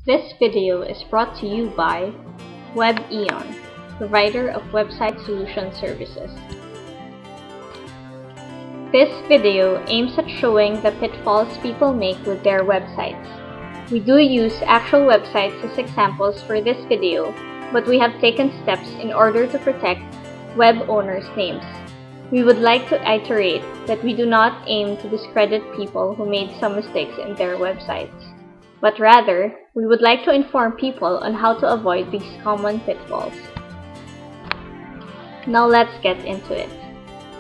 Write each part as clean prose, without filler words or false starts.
This video is brought to you by WebEon, provider of website solution services. This video aims at showing the pitfalls people make with their websites. We do use actual websites as examples for this video, but we have taken steps in order to protect web owners' names. We would like to iterate that we do not aim to discredit people who made some mistakes in their websites, but rather, we would like to inform people on how to avoid these common pitfalls. Now let's get into it.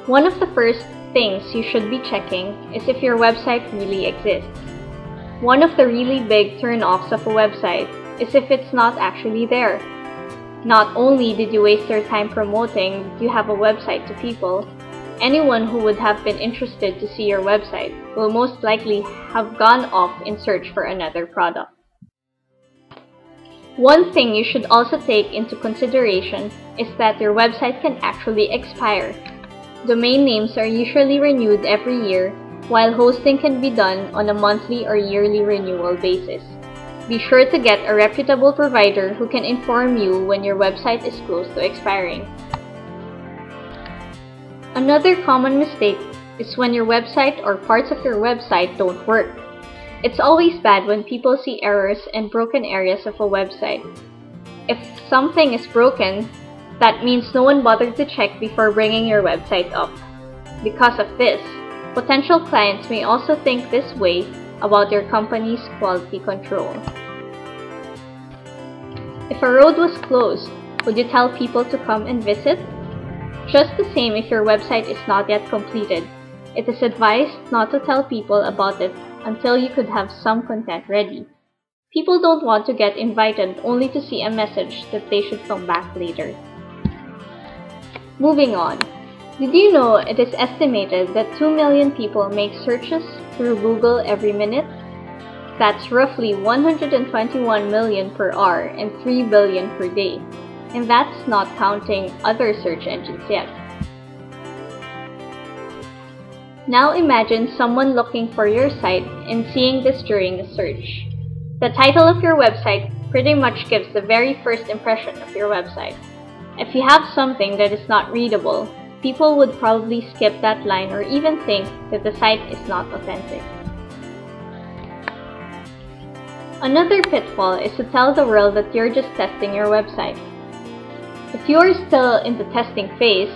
One of the first things you should be checking is if your website really exists. One of the really big turn-offs of a website is if it's not actually there. Not only did you waste your time promoting that you have a website to people, anyone who would have been interested to see your website will most likely have gone off in search for another product. One thing you should also take into consideration is that your website can actually expire. Domain names are usually renewed every year, while hosting can be done on a monthly or yearly renewal basis. Be sure to get a reputable provider who can inform you when your website is close to expiring. Another common mistake is when your website or parts of your website don't work. It's always bad when people see errors and broken areas of a website. If something is broken, that means no one bothered to check before bringing your website up. Because of this, potential clients may also think this way about your company's quality control. If a road was closed, would you tell people to come and visit? Just the same if your website is not yet completed. It is advised not to tell people about it until you could have some content ready. People don't want to get invited only to see a message that they should come back later. Moving on. Did you know it is estimated that 2 million people make searches through Google every minute? That's roughly 121 million per hour and 3 billion per day. And that's not counting other search engines yet. Now imagine someone looking for your site and seeing this during a search. The title of your website pretty much gives the very first impression of your website. If you have something that is not readable, people would probably skip that line or even think that the site is not authentic. Another pitfall is to tell the world that you're just testing your website. If you are still in the testing phase,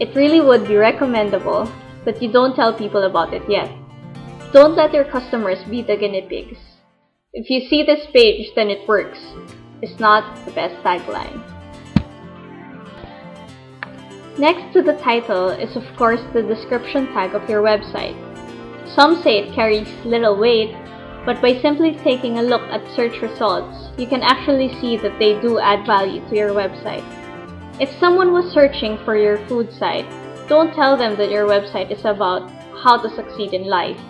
it really would be recommendable that you don't tell people about it yet. Don't let your customers be the guinea pigs. If you see this page, then it works. It's not the best tagline. Next to the title is of course the description tag of your website. Some say it carries little weight, but by simply taking a look at search results, you can actually see that they do add value to your website. If someone was searching for your food site, don't tell them that your website is about how to succeed in life.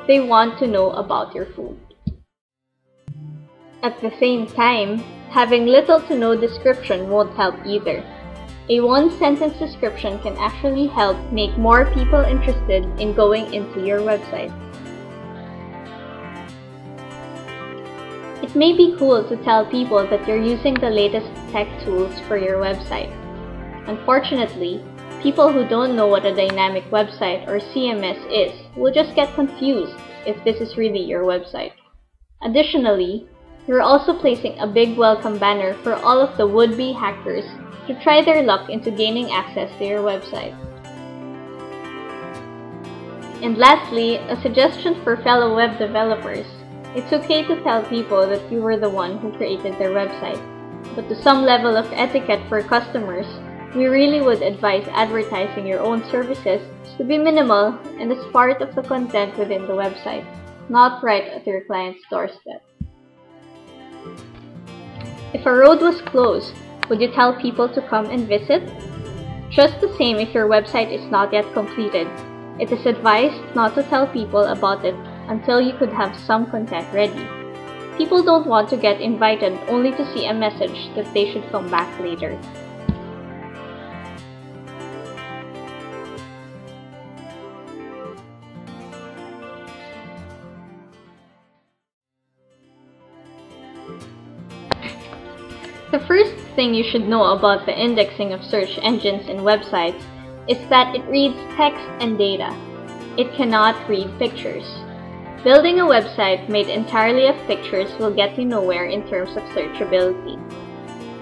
They want to know about your food. At the same time, having little to no description won't help either. A one-sentence description can actually help make more people interested in going into your website. It may be cool to tell people that you're using the latest tech tools for your website. Unfortunately, people who don't know what a dynamic website or CMS is will just get confused if this is really your website. Additionally, you're also placing a big welcome banner for all of the would-be hackers to try their luck into gaining access to your website. And lastly, a suggestion for fellow web developers. It's okay to tell people that you were the one who created their website, but to some level of etiquette for customers, we really would advise advertising your own services to be minimal and as part of the content within the website, not right at your client's doorstep. If a road was closed, would you tell people to come and visit? Just the same if your website is not yet completed. It is advised not to tell people about it until you could have some content ready. People don't want to get invited only to see a message that they should come back later. The first thing you should know about the indexing of search engines and websites is that it reads text and data. It cannot read pictures. Building a website made entirely of pictures will get you nowhere in terms of searchability.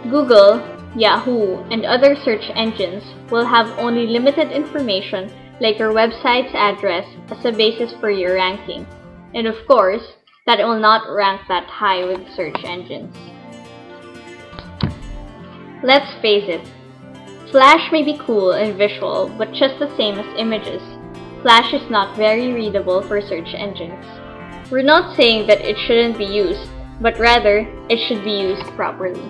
Google, Yahoo, and other search engines will have only limited information like your website's address as a basis for your ranking. And of course, that it will not rank that high with search engines. Let's face it, Flash may be cool and visual, but just the same as images, Flash is not very readable for search engines. We're not saying that it shouldn't be used, but rather, it should be used properly.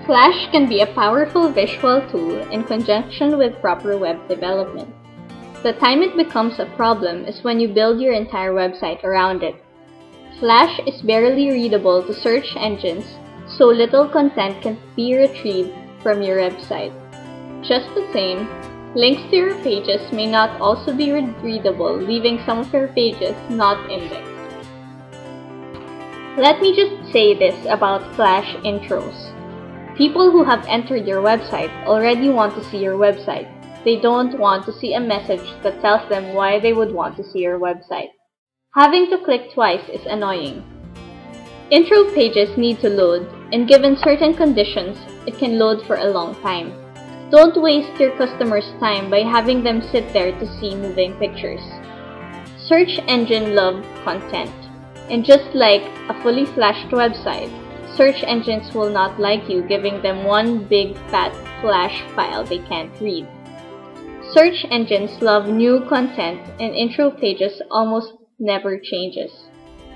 Flash can be a powerful visual tool in conjunction with proper web development. The time it becomes a problem is when you build your entire website around it. Flash is barely readable to search engines, so little content can be retrieved from your website. Just the same, links to your pages may not also be readable, leaving some of your pages not indexed. Let me just say this about Flash intros. People who have entered your website already want to see your website. They don't want to see a message that tells them why they would want to see your website. Having to click twice is annoying. Intro pages need to load, and given certain conditions, it can load for a long time. Don't waste your customers' time by having them sit there to see moving pictures. Search engines love content, and just like a fully flashed website, search engines will not like you giving them one big fat flash file they can't read. Search engines love new content, and intro pages almost never changes.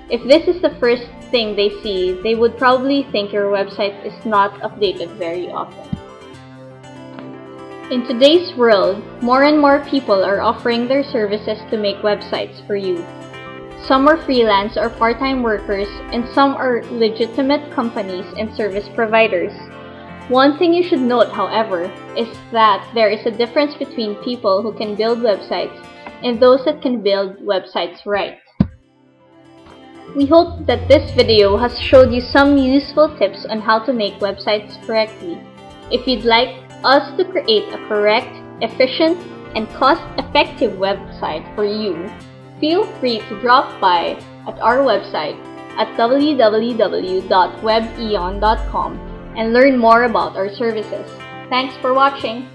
If this is the first thing they see, they would probably think your website is not updated very often. In today's world, more and more people are offering their services to make websites for you. Some are freelance or part-time workers, and some are legitimate companies and service providers. One thing you should note, however, is that there is a difference between people who can build websites and those that can build websites right. We hope that this video has showed you some useful tips on how to make websites correctly. If you'd like us to create a correct, efficient, and cost-effective website for you, feel free to drop by at our website at www.webeon.com and learn more about our services. Thanks for watching!